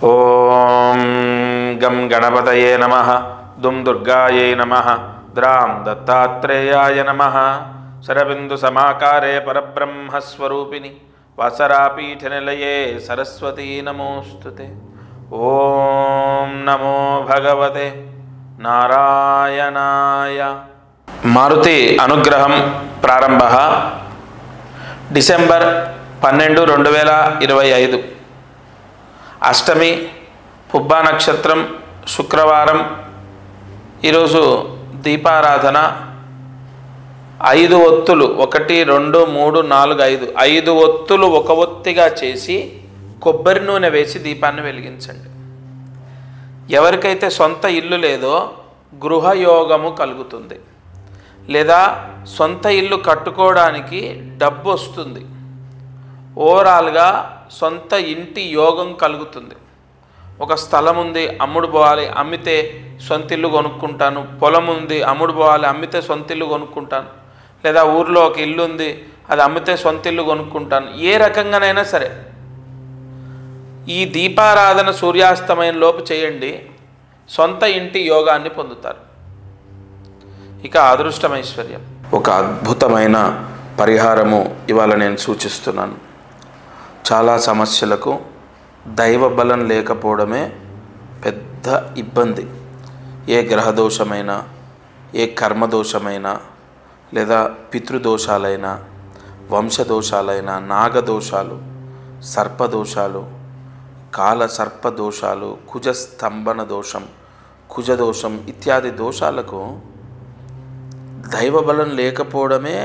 ఓం గం గణపతయే నమః దుం దుర్గాయై నమః ద్రాం దత్తాత్రేయాయ నమః శరబిందు సమాకారే పరబ్రహ్మస్వరూపిణి వాసరాపీఠనిలయే సరస్వతీ నమోస్తుతే. ఓం నమో భగవతే నారాయణాయ. మారుతి అనుగ్రహం ప్రారంభ డిసెంబర్ 12, 2025 అష్టమి పుబ్బా నక్షత్రం శుక్రవారం. ఈరోజు దీపారాధన 5 ఒత్తులు 1, 2, 3, 4, 5 5 ఒత్తులు ఒక ఒత్తిగా చేసి కొబ్బరి నూనె వేసి దీపాన్ని వెలిగించండి. ఎవరికైతే సొంత ఇల్లు లేదో గృహయోగము కలుగుతుంది, లేదా సొంత ఇల్లు కట్టుకోవడానికి డబ్బు వస్తుంది. ఓవరాల్గా సొంత ఇంటి యోగం కలుగుతుంది. ఒక స్థలం ఉంది, అమ్ముడు పోవాలి, అమ్మితే సొంత ఇల్లు కొనుక్కుంటాను. పొలం ఉంది, అమ్ముడు పోవాలి, అమ్మితే సొంత ఇల్లు కొనుక్కుంటాను. లేదా ఊర్లో ఒక ఇల్లు ఉంది, అది అమ్మితే సొంత ఇల్లు కొనుక్కుంటాను. ఏ రకంగానైనా సరే ఈ దీపారాధన సూర్యాస్తమయం లోపు చేయండి, సొంత ఇంటి యోగాన్ని పొందుతారు. ఇక అదృష్టమైశ్వర్యం, ఒక అద్భుతమైన పరిహారము ఇవాళ నేను సూచిస్తున్నాను. చాలా సమస్యలకు దైవ బలం లేకపోవడమే పెద్ద ఇబ్బంది. ఏ గ్రహదోషమైనా, ఏ కర్మదోషమైనా, లేదా పితృదోషాలైనా, వంశదోషాలైనా, నాగదోషాలు, సర్పదోషాలు, కాల సర్పదోషాలు, కుజస్తంభన దోషం, కుజదోషం ఇత్యాది దోషాలకు దైవబలం లేకపోవడమే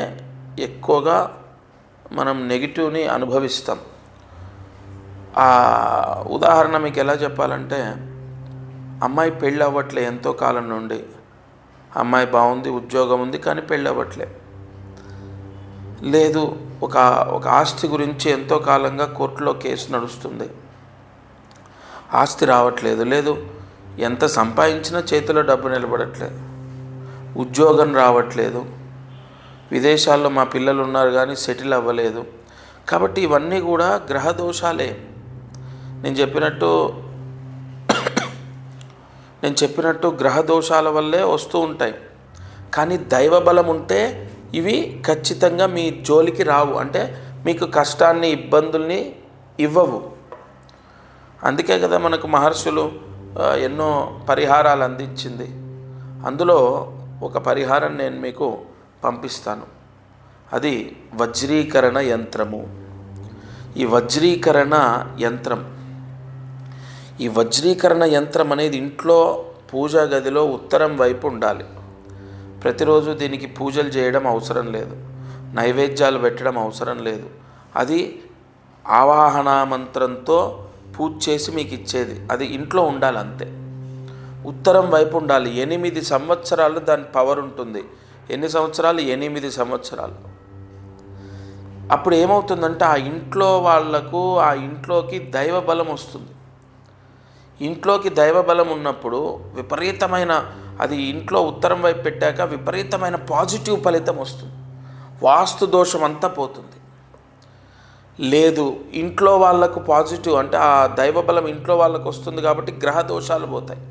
ఎక్కువగా మనం నెగిటివ్ని అనుభవిస్తాం. ఉదాహరణ మీకు ఎలా చెప్పాలంటే, అమ్మాయి పెళ్ళి అవ్వట్లే, ఎంతో కాలం నుండి అమ్మాయి బాగుంది, ఉద్యోగం ఉంది, కానీ పెళ్ళి అవ్వట్లే. లేదు, ఒక ఆస్తి గురించి ఎంతో కాలంగా కోర్టులో కేసు నడుస్తుంది, ఆస్తి రావట్లేదు. లేదు, ఎంత సంపాదించినా చేతిలో డబ్బు నిలబడట్లేదు, ఉద్యోగం రావట్లేదు, విదేశాల్లో మా పిల్లలు ఉన్నారు కానీ సెటిల్ అవ్వలేదు. కాబట్టి ఇవన్నీ కూడా గ్రహదోషాలే. నేను చెప్పినట్టు గ్రహదోషాల వల్లే వస్తూ ఉంటాయి. కానీ దైవబలం ఉంటే ఇవి ఖచ్చితంగా మీ జోలికి రావు, అంటే మీకు కష్టాన్ని, ఇబ్బందుల్ని ఇవ్వవు. అందుకే కదా మనకు మహర్షులు ఎన్నో పరిహారాలు అందించింది. అందులో ఒక పరిహారం నేను మీకు పంపిస్తాను. అది వజ్రీకరణ యంత్రము. ఈ వజ్రీకరణ యంత్రం అనేది ఇంట్లో పూజా గదిలో ఉత్తరం వైపు ఉండాలి. ప్రతిరోజు దీనికి పూజలు చేయడం అవసరం లేదు, నైవేద్యాలు పెట్టడం అవసరం లేదు. అది ఆవాహన మంత్రంతో పూజ చేసి మీకు ఇచ్చేది. అది ఇంట్లో ఉండాలి అంతే. ఉత్తరం వైపు ఉండాలి. 8 సంవత్సరాలు దాని పవర్ ఉంటుంది. ఎన్ని సంవత్సరాలు? 8 సంవత్సరాలు. అప్పుడు ఏమవుతుందంటే ఆ ఇంట్లో వాళ్లకు, ఆ ఇంట్లోకి దైవబలం వస్తుంది. ఇంట్లోకి దైవబలం ఉన్నప్పుడు విపరీతమైన, అది ఇంట్లో ఉత్తరం వైపు పెట్టాక విపరీతమైన పాజిటివ్ ఫలితం వస్తుంది. వాస్తు దోషం అంతా పోతుంది. లేదు, ఇంట్లో వాళ్లకు పాజిటివ్ అంటే ఆ దైవబలం ఇంట్లో వాళ్ళకు వస్తుంది కాబట్టి గ్రహ దోషాలు పోతాయి.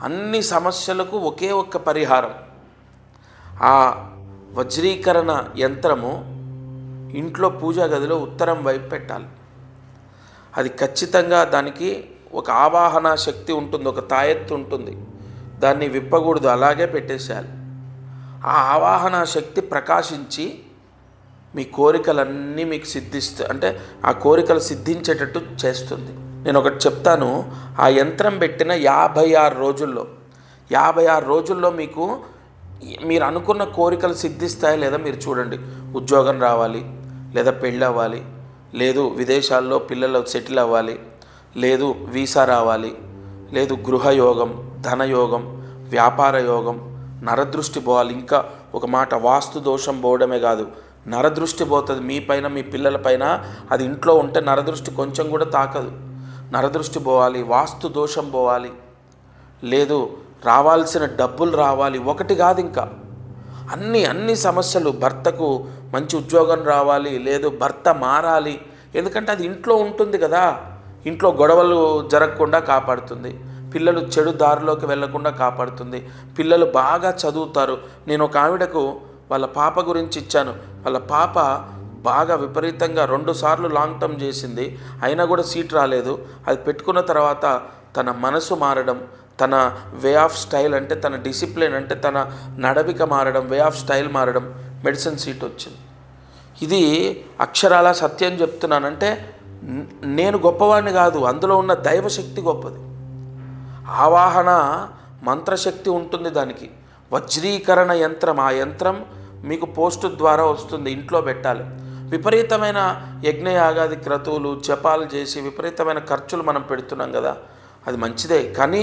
అన్ని సమస్యలకు ఒకే ఒక్క పరిహారం. ఆ వజ్రీకరణ యంత్రము ఇంట్లో పూజా గదిలో ఉత్తరం వైపు పెట్టాలి. అది ఖచ్చితంగా దానికి ఒక ఆవాహన శక్తి ఉంటుంది, ఒక తాయెత్తు ఉంటుంది. దాన్ని విప్పకూడదు, అలాగే పెట్టేసేయాలి. ఆ ఆవాహన శక్తి ప్రకాశించి మీ కోరికలన్నీ మీకు సిద్ధిస్తాయి, అంటే ఆ కోరికలు సిద్ధించేటట్టు చేస్తుంది. నేను ఒకటి చెప్తాను. ఆ యంత్రం పెట్టిన 56 రోజుల్లో మీకు మీరు అనుకున్న కోరికలు సిద్ధిస్తాయి లేదా మీరు చూడండి. ఉద్యోగం రావాలి, లేదా పెళ్ళి అవ్వాలి, లేదు విదేశాల్లో పిల్లలు సెటిల్ అవ్వాలి, లేదు వీసా రావాలి, లేదు గృహయోగం, ధనయోగం, వ్యాపార యోగం, నరదృష్టి పోవాలి. ఇంకా ఒక మాట, వాస్తు దోషం పోవడమే కాదు, నరదృష్టి పోతుంది మీ పైన, మీ పిల్లల పైన. అది ఇంట్లో ఉంటే నరదృష్టి కొంచెం కూడా తాకదు. నరదృష్టి పోవాలి, వాస్తు దోషం పోవాలి, లేదు రావాల్సిన డబ్బులు రావాలి. ఒకటి కాదు, ఇంకా అన్ని సమస్యలు. భర్తకు మంచి ఉద్యోగం రావాలి, లేదు భర్త మారాలి, ఎందుకంటే అది ఇంట్లో ఉంటుంది కదా. ఇంట్లో గొడవలు జరగకుండా కాపాడుతుంది, పిల్లలు చెడు దారిలోకి వెళ్లకుండా కాపాడుతుంది, పిల్లలు బాగా చదువుతారు. నేను ఒక ఆవిడకు వాళ్ళ పాప గురించి ఇచ్చాను. వాళ్ళ పాప బాగా విపరీతంగా 2 సార్లు లాంగ్ టర్మ్ చేసింది, అయినా కూడా సీట్ రాలేదు. అది పెట్టుకున్న తర్వాత తన మనసు మారడం, తన వే ఆఫ్ స్టైల్ అంటే తన డిసిప్లిన్ అంటే తన నడవిక మారడం, వే ఆఫ్ స్టైల్ మారడం, మెడిసిన్ సీట్ వచ్చింది. ఇది అక్షరాల సత్యం చెప్తున్నానంటే నేను గొప్పవాడిని కాదు, అందులో ఉన్న దైవశక్తి గొప్పది. ఆవాహన మంత్రశక్తి ఉంటుంది దానికి. వజ్రీకరణ యంత్రం, ఆ యంత్రం మీకు పోస్టు ద్వారా వస్తుంది, ఇంట్లో పెట్టాలి. విపరీతమైన యజ్ఞయాగాది క్రతువులు జపాలు చేసి విపరీతమైన ఖర్చులు మనం పెడుతున్నాం కదా, అది మంచిదే. కానీ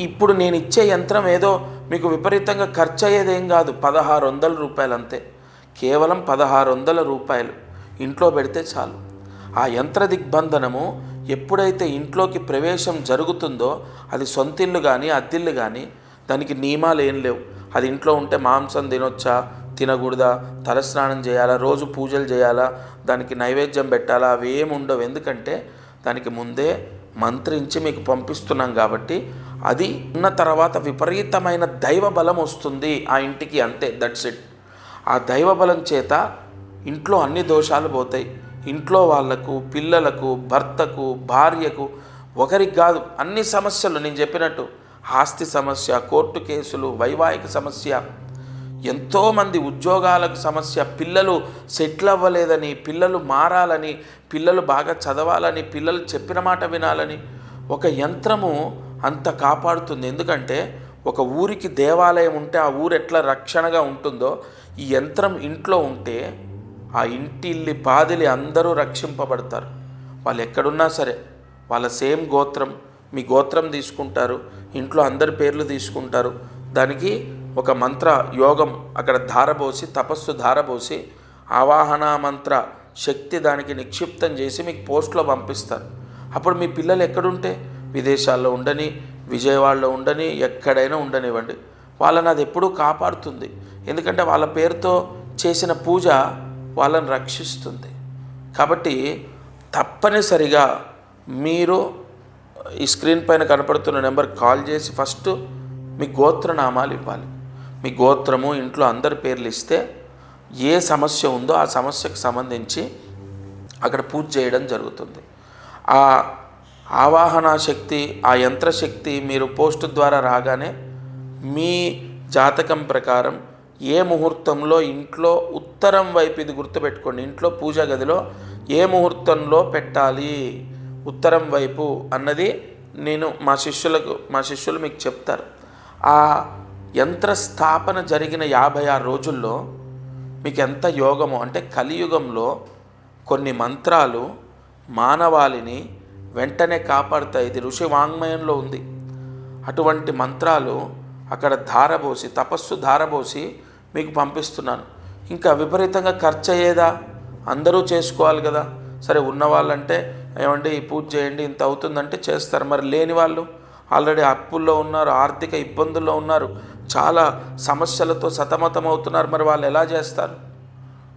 ఇప్పుడు నేను ఇచ్చే యంత్రం ఏదో మీకు విపరీతంగా ఖర్చు అయ్యేదేం కాదు, 1600 రూపాయలు అంతే. కేవలం 1600 రూపాయలు ఇంట్లో పెడితే చాలు. ఆ యంత్ర దిగ్బంధనము ఎప్పుడైతే ఇంట్లోకి ప్రవేశం జరుగుతుందో, అది సొంతిల్లు కానీ అద్దిల్లు కానీ దానికి నియమాలు ఏం లేవు. అది ఇంట్లో ఉంటే మాంసం తినొచ్చా తినకూడదా, తలస్నానం చేయాలా, రోజు పూజలు చేయాలా, దానికి నైవేద్యం పెట్టాలా, అవి ఏమి ఉండవు. ఎందుకంటే దానికి ముందే మంత్రించి మీకు పంపిస్తున్నాం కాబట్టి అది ఉన్న తర్వాత విపరీతమైన దైవ బలం వస్తుంది ఆ ఇంటికి, అంతే, దట్స్ ఇట్. ఆ దైవ బలం చేత ఇంట్లో అన్ని దోషాలు పోతాయి. ఇంట్లో వాళ్లకు, పిల్లలకు, భర్తకు, భార్యకు, ఒకరికి కాదు అన్ని సమస్యలు నేను చెప్పినట్టు, ఆస్తి సమస్య, కోర్టు కేసులు, వైవాహిక సమస్య, ఎంతోమంది ఉద్యోగాలకు సమస్య, పిల్లలు సెటిల్ అవ్వలేదని, పిల్లలు మారాలని, పిల్లలు బాగా చదవాలని, పిల్లలు చెప్పిన మాట వినాలని ఒక యంత్రము అంత కాపాడుతుంది. ఎందుకంటే ఒక ఊరికి దేవాలయం ఉంటే ఆ ఊరు ఎట్లా రక్షణగా ఉంటుందో, ఈ యంత్రం ఇంట్లో ఉంటే ఆ ఇంటిల్లి పాదిలి అందరూ రక్షింపబడతారు. వాళ్ళు ఎక్కడున్నా సరే, వాళ్ళ సేమ్ గోత్రం, మీ గోత్రం తీసుకుంటారు, ఇంట్లో అందరి పేర్లు తీసుకుంటారు. దానికి ఒక మంత్ర యోగం అక్కడ ధారబోసి, తపస్సు ధారబోసి, ఆవాహన మంత్ర శక్తి దానికి నిక్షిప్తం చేసి మీకు పోస్ట్లో పంపిస్తారు. అప్పుడు మీ పిల్లలు ఎక్కడుంటే, విదేశాల్లో ఉండని, విజయవాడలో ఉండని, ఎక్కడైనా ఉండనివ్వండి, వాళ్ళని అది ఎప్పుడూ కాపాడుతుంది. ఎందుకంటే వాళ్ళ పేరుతో చేసిన పూజ వాళ్ళని రక్షిస్తుంది. కాబట్టి తప్పనిసరిగా మీరు ఈ స్క్రీన్ పైన కనపడుతున్న నెంబర్కి కాల్ చేసి ఫస్ట్ మీ గోత్రనామాలు ఇవ్వాలి. మీ గోత్రము, ఇంట్లో అందరి పేర్లు ఇస్తే ఏ సమస్య ఉందో ఆ సమస్యకు సంబంధించి అక్కడ పూజ చేయడం జరుగుతుంది. ఆ ఆవాహన శక్తి, ఆ యంత్రశక్తి మీరు పోస్టు ద్వారా రాగానే మీ జాతకం ప్రకారం ఏ ముహూర్తంలో ఇంట్లో ఉత్తరం వైపు, ఇది గుర్తుపెట్టుకోండి, ఇంట్లో పూజా గదిలో ఏ ముహూర్తంలో పెట్టాలి ఉత్తరం వైపు అన్నది నేను మా శిష్యులు మీకు చెప్తారు. ఆ యంత్ర స్థాపన జరిగిన 56 రోజుల్లో మీకు ఎంత యోగమో, అంటే కలియుగంలో కొన్ని మంత్రాలు మానవాళిని వెంటనే కాపాడుతాయి. ఇది ఋషి వాంగ్మయంలో ఉంది. అటువంటి మంత్రాలు అక్కడ ధారబోసి, తపస్సు ధారబోసి మీకు పంపిస్తున్నాను. ఇంకా విపరీతంగా ఖర్చు అయ్యేదా, అందరూ చేసుకోవాలి కదా. సరే, ఉన్నవాళ్ళంటే ఏమండి ఈ పూజ చేయండి ఇంత అవుతుందంటే చేస్తారు. మరి లేని వాళ్ళు ఆల్రెడీ అప్పుల్లో ఉన్నారు, ఆర్థిక ఇబ్బందుల్లో ఉన్నారు, చాలా సమస్యలతో సతమతం అవుతున్నారు, మరి వాళ్ళు ఎలా చేస్తారు?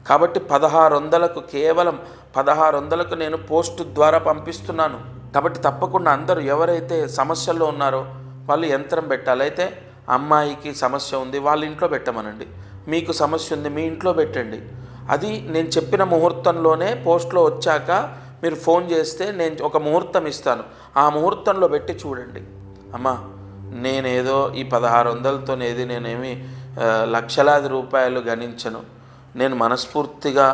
కాబట్టి 1600కు, కేవలం 1600కు నేను పోస్టు ద్వారా పంపిస్తున్నాను. కాబట్టి తప్పకుండా అందరూ ఎవరైతే సమస్యల్లో ఉన్నారో వాళ్ళు యంత్రం పెట్టాలి. అయితే అమ్మాయికి సమస్య ఉంది, వాళ్ళ ఇంట్లో పెట్టమనండి. మీకు సమస్య ఉంది, మీ ఇంట్లో పెట్టండి. అది నేను చెప్పిన ముహూర్తంలోనే పోస్ట్లో వచ్చాక మీరు ఫోన్ చేస్తే నేను ఒక ముహూర్తం ఇస్తాను, ఆ ముహూర్తంలో పెట్టి చూడండి. అమ్మా, నేనేదో ఈ 1600తోనేది నేనేమి లక్షలాది రూపాయలు గణించను. నేను మనస్ఫూర్తిగా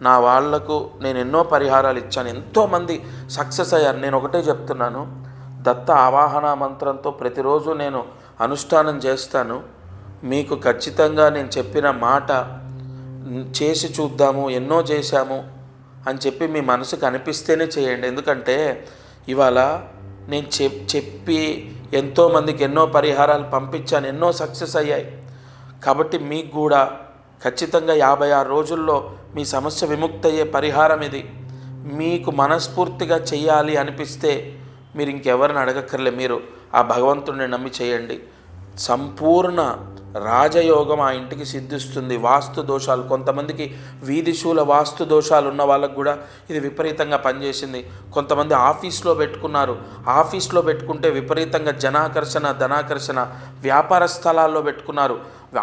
నా వాళ్లకు నేను ఎన్నో పరిహారాలు ఇచ్చాను, ఎంతోమంది సక్సెస్ అయ్యారు. నేను ఒకటే చెప్తున్నాను, దత్త ఆవాహన మంత్రంతో ప్రతిరోజు నేను అనుష్ఠానం చేస్తాను. మీకు ఖచ్చితంగా నేను చెప్పిన మాట చేసి చూద్దాము, ఎన్నో చేశాము అని చెప్పి మీ మనసుకు అనిపిస్తేనే చేయండి. ఎందుకంటే ఇవాళ నేను చెప్పి ఎంతోమందికి ఎన్నో పరిహారాలు పంపించాను, ఎన్నో సక్సెస్ అయ్యాయి. కాబట్టి మీకు కూడా ఖచ్చితంగా 56 రోజుల్లో మీ సమస్య విముక్తయ్యే పరిహారం ఇది. మీకు మనస్ఫూర్తిగా చేయాలి అనిపిస్తే మీరు ఇంకెవరిని అడగక్కర్లే, మీరు ఆ భగవంతుడిని నమ్మి చేయండి. సంపూర్ణ రాజయోగం ఆ ఇంటికి సిద్ధిస్తుంది. వాస్తు దోషాలు, కొంతమందికి వీధిశూల వాస్తు దోషాలు ఉన్న వాళ్ళకు కూడా ఇది విపరీతంగా పనిచేసింది. కొంతమంది ఆఫీస్లో పెట్టుకున్నారు, ఆఫీస్లో పెట్టుకుంటే విపరీతంగా జనాకర్షణ ధనాకర్షణ. వ్యాపార స్థలాల్లో పెట్టుకున్నారు,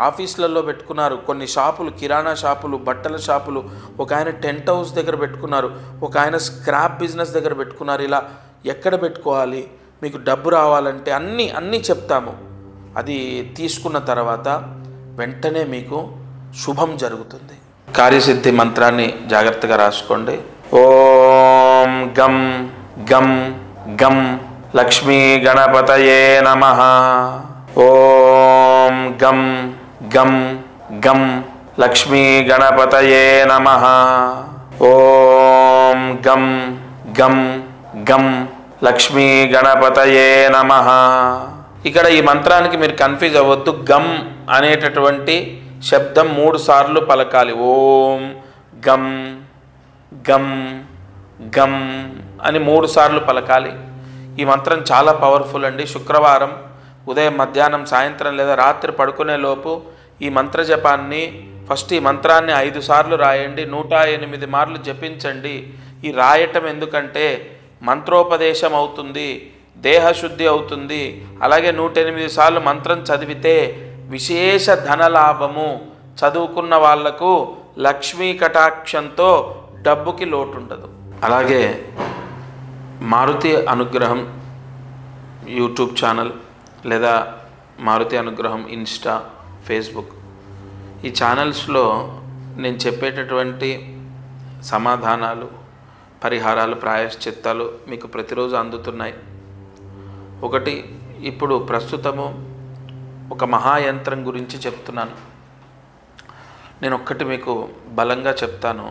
ఆఫీసులలో పెట్టుకున్నారు. కొన్ని షాపులు, కిరాణా షాపులు, బట్టల షాపులు, ఒక ఆయన టెంట్ హౌస్ దగ్గర పెట్టుకున్నారు, ఒక ఆయన స్క్రాప్ బిజినెస్ దగ్గర పెట్టుకున్నారు. ఇలా ఎక్కడ పెట్టుకోవాలి, మీకు డబ్బు రావాలంటే అన్నీ చెప్తాము. అది తీసుకున్న తర్వాత వెంటనే మీకు శుభం జరుగుతుంది. కార్యసిద్ధి మంత్రాన్ని జాగ్రత్తగా రాసుకోండి. ఓం గం గం గం లక్ష్మీ గణపతయే నమః. ఓం గం గం గం లక్ష్మీ గణపతయే నమః. ఓం గం గం గం లక్ష్మీ గణపతయే నమః. ఇక్కడ ఈ మంత్రానికి మీరు కన్ఫ్యూజ్ అవ్వద్దు. గమ్ అనేటటువంటి శబ్దం 3 సార్లు పలకాలి. ఓం గం గం గం అని 3 సార్లు పలకాలి. ఈ మంత్రం చాలా పవర్ఫుల్ అండి. శుక్రవారం ఉదయం, మధ్యాహ్నం, సాయంత్రం లేదా రాత్రి పడుకునే లోపు ఈ మంత్ర జపాన్ని ఫస్ట్ ఈ మంత్రాన్ని 5 సార్లు రాయండి, 108 మార్లు జపించండి. ఈ రాయటం ఎందుకంటే మంత్రోపదేశం అవుతుంది, దేహశుద్ధి అవుతుంది. అలాగే 108 సార్లు మంత్రం చదివితే విశేష ధనలాభము. చదువుకున్న వాళ్లకు లక్ష్మీ కటాక్షంతో డబ్బుకి లోటు ఉండదు. అలాగే మారుతి అనుగ్రహం యూట్యూబ్ ఛానల్ లేదా మారుతి అనుగ్రహం ఇన్స్టా, ఫేస్బుక్, ఈ ఛానల్స్లో నేను చెప్పేటటువంటి సమాధానాలు, పరిహారాలు, ప్రాయశ్చిత్తాలు మీకు ప్రతిరోజు అందుతున్నాయి. ఒకటి, ఇప్పుడు ప్రస్తుతము ఒక మహాయంత్రం గురించి చెప్తున్నాను. నేను ఒక్కటి మీకు బలంగా చెప్తాను.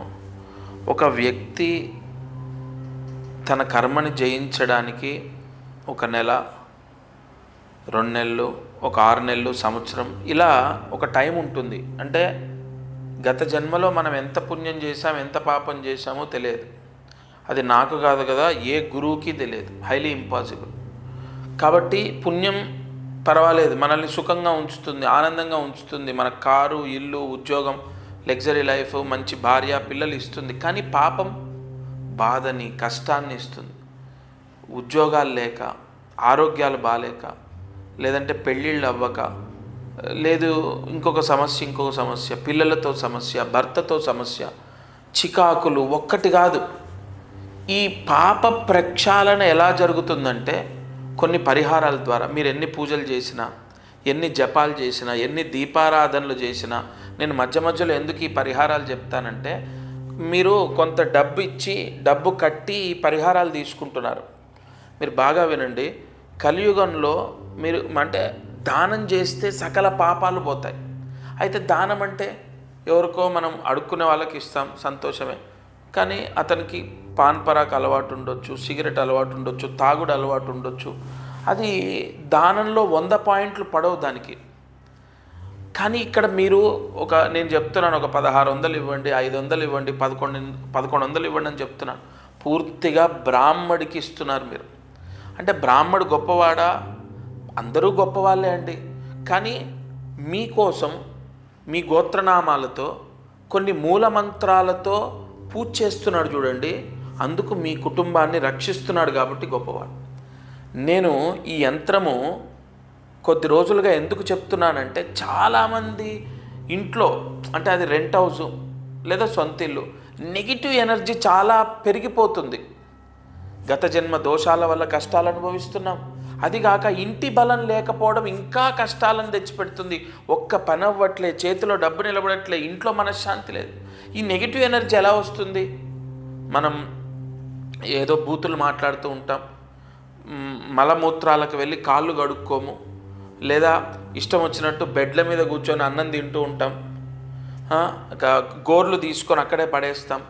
ఒక వ్యక్తి తన కర్మని జయించడానికి 1 నెల, 2 నెలలు, ఒక 6 నెలలు, సంవత్సరం, ఇలా ఒక టైం ఉంటుంది. అంటే గత జన్మలో మనం ఎంత పుణ్యం చేశాం, ఎంత పాపం చేశామో తెలియదు. అది నాకు కాదు కదా, ఏ గురువుకి తెలియదు, హైలీ ఇంపాసిబుల్. కాబట్టి పుణ్యం పర్వాలేదు, మనల్ని సుఖంగా ఉంచుతుంది, ఆనందంగా ఉంచుతుంది. మన కారు, ఇల్లు, ఉద్యోగం, లగ్జరీ లైఫ్, మంచి భార్య, పిల్లలు ఇస్తుంది. కానీ పాపం బాధని, కష్టాన్ని ఇస్తుంది. ఉద్యోగాలు లేక, ఆరోగ్యాలు బాలేక, లేదంటే పెళ్ళిళ్ళు అవ్వక, లేదు ఇంకొక సమస్య, పిల్లలతో సమస్య, భర్తతో సమస్య, చికాకులు, ఒక్కటి కాదు. ఈ పాప ప్రక్షాళన ఎలా జరుగుతుందంటే కొన్ని పరిహారాల ద్వారా. మీరు ఎన్ని పూజలు చేసినా, ఎన్ని జపాలు చేసినా, ఎన్ని దీపారాధనలు చేసినా, నేను మధ్యలో ఎందుకు ఈ పరిహారాలు చెప్తానంటే, మీరు కొంత డబ్బు ఇచ్చి, డబ్బు కట్టి ఈ పరిహారాలు తీసుకుంటున్నారు. మీరు బాగా వినండి. కలియుగంలో మీరు అంటే దానం చేస్తే సకల పాపాలు పోతాయి. అయితే దానం అంటే ఎవరికో మనం అడుక్కునే వాళ్ళకి ఇస్తాం, సంతోషమే. కానీ అతనికి పాన్ పరాక్ అలవాటు ఉండొచ్చు, సిగరెట్ అలవాటు ఉండొచ్చు, తాగుడు అలవాటు ఉండొచ్చు. అది దానంలో 100 పాయింట్లు పడవు దానికి. కానీ ఇక్కడ మీరు నేను చెప్తున్నాను, ఒక 1600 ఇవ్వండి, 500 ఇవ్వండి, 1100 ఇవ్వండి అని చెప్తున్నాను. పూర్తిగా బ్రాహ్మడికి ఇస్తున్నారు మీరు. అంటే బ్రాహ్మడు గొప్పవాడా? అందరూ గొప్పవాళ్ళే అండి. కానీ మీకోసం మీ గోత్రనామాలతో, కొన్ని మూలమంత్రాలతో పూజ చేస్తున్నాడు చూడండి. అందుకు మీ కుటుంబాన్ని రక్షిస్తున్నాడు కాబట్టి గొప్పవాడు. నేను ఈ యంత్రము కొద్ది రోజులుగా ఎందుకు చెప్తున్నానంటే, చాలామంది ఇంట్లో, అంటే అది రెంట్ హౌసు లేదా సొంత ఇల్లు, నెగిటివ్ ఎనర్జీ చాలా పెరిగిపోతుంది. గత జన్మ దోషాల వల్ల కష్టాలు అనుభవిస్తున్నాం. అదిగాక ఇంటి బలం లేకపోవడం ఇంకా కష్టాలను తెచ్చిపెడుతుంది. ఒక్క పని అవ్వట్లే, చేతిలో డబ్బు నిలబడట్లే, ఇంట్లో మనశ్శాంతి లేదు. ఈ నెగిటివ్ ఎనర్జీ ఎలా వస్తుంది? మనం ఏదో బూతులు మాట్లాడుతూ ఉంటాం, మలమూత్రాలకు వెళ్ళి కాళ్ళు కడుక్కోము, లేదా ఇష్టం వచ్చినట్టు బెడ్ల మీద కూర్చొని అన్నం తింటూ ఉంటాం, గోర్లు తీసుకొని అక్కడే పడేస్తాం,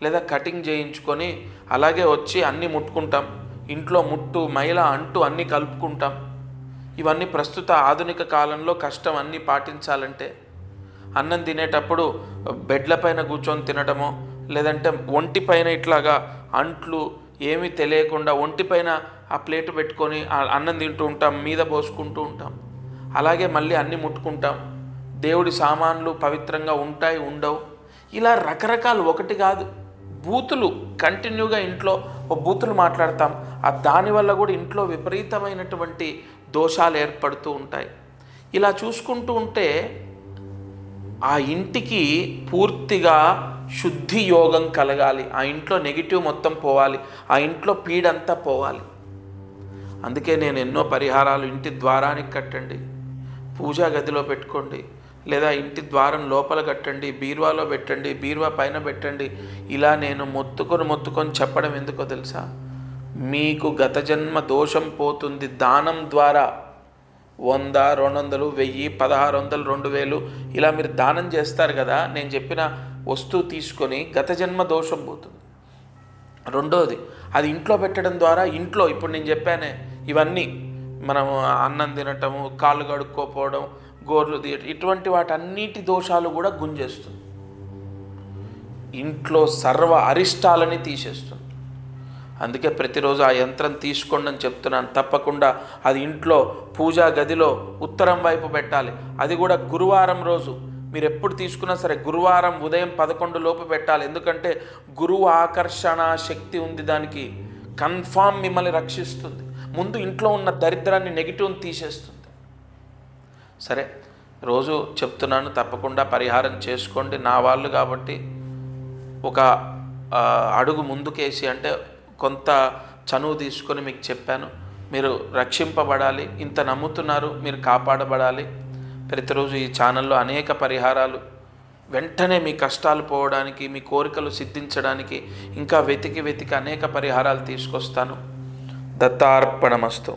లేదా కటింగ్ చేయించుకొని అలాగే వచ్చి అన్నీ ముట్టుకుంటాం, ఇంట్లో ముట్టు మైల అంటూ అన్నీ కలుపుకుంటాం. ఇవన్నీ ప్రస్తుత ఆధునిక కాలంలో కష్టం. అన్నీ పాటించాలంటే అన్నం తినేటప్పుడు బెడ్ల పైన కూర్చొని తినడమో, లేదంటే ఒంటిపైన ఇట్లాగా అంట్లు ఏమీ తెలియకుండా ఒంటిపైన ఆ ప్లేటు పెట్టుకొని అన్నం తింటూ ఉంటాం, మీద పోసుకుంటూ ఉంటాం. అలాగే మళ్ళీ అన్నీ ముట్టుకుంటాం. దేవుడి సామాన్లు పవిత్రంగా ఉంటాయి, ఉండవు. ఇలా రకరకాలు, ఒకటి కాదు, బూతులు కంటిన్యూగా ఇంట్లో బూతులు మాట్లాడతాం. దానివల్ల కూడా ఇంట్లో విపరీతమైనటువంటి దోషాలు ఏర్పడుతూ ఉంటాయి. ఇలా చూసుకుంటూ ఉంటే ఆ ఇంటికి పూర్తిగా శుద్ధి యోగం కలగాలి. ఆ ఇంట్లో నెగిటివ్ మొత్తం పోవాలి, ఆ ఇంట్లో పీడంతా పోవాలి. అందుకే నేను ఎన్నో పరిహారాలు, ఇంటి ద్వారానికి కట్టండి, పూజా గదిలో పెట్టుకోండి, లేదా ఇంటి ద్వారం లోపల కట్టండి, బీరువాలో పెట్టండి, బీరువా పైన పెట్టండి. ఇలా నేను మొత్తుకొని చెప్పడం ఎందుకో తెలుసా? మీకు గత జన్మ దోషం పోతుంది. దానం ద్వారా 100, 200, 1000, 1600, 2000 ఇలా మీరు దానం చేస్తారు కదా, నేను చెప్పిన వస్తువు తీసుకొని గత జన్మ దోషం పోతుంది. రెండోది, అది ఇంట్లో పెట్టడం ద్వారా ఇంట్లో ఇప్పుడు నేను చెప్పానే ఇవన్నీ, మనము అన్నం తినటము, కాళ్ళు కడుక్కోపోవడం, గోర్లు తీయటం, ఇటువంటి వాటన్నిటి దోషాలు కూడా గుంజేస్తుంది. ఇంట్లో సర్వ అరిష్టాలని తీసేస్తుంది. అందుకే ప్రతిరోజు ఆ యంత్రం తీసుకోండి అని చెప్తున్నాను. తప్పకుండా అది ఇంట్లో పూజా గదిలో ఉత్తరం వైపు పెట్టాలి. అది కూడా గురువారం రోజు. మీరు ఎప్పుడు తీసుకున్నా సరే గురువారం ఉదయం 11 లోపు పెట్టాలి. ఎందుకంటే గురువు ఆకర్షణ శక్తి ఉంది దానికి. కన్ఫామ్ మిమ్మల్ని రక్షిస్తుంది. ముందు ఇంట్లో ఉన్న దరిద్రాన్ని, నెగిటివ్ని తీసేస్తుంది. సరే, రోజు చెప్తున్నాను, తప్పకుండా పరిహారం చేసుకోండి. నా వాళ్ళు కాబట్టి ఒక అడుగు ముందుకేసి, అంటే కొంత చనువు తీసుకొని మీకు చెప్పాను. మీరు రక్షింపబడాలి. ఇంత నమ్ముతున్నారు, మీరు కాపాడబడాలి. ప్రతిరోజు ఈ ఛానల్లో అనేక పరిహారాలు, వెంటనే మీ కష్టాలు పోవడానికి, మీ కోరికలు సిద్ధించడానికి ఇంకా వెతికి అనేక పరిహారాలు తీసుకొస్తాను. దత్తార్పణమస్తు.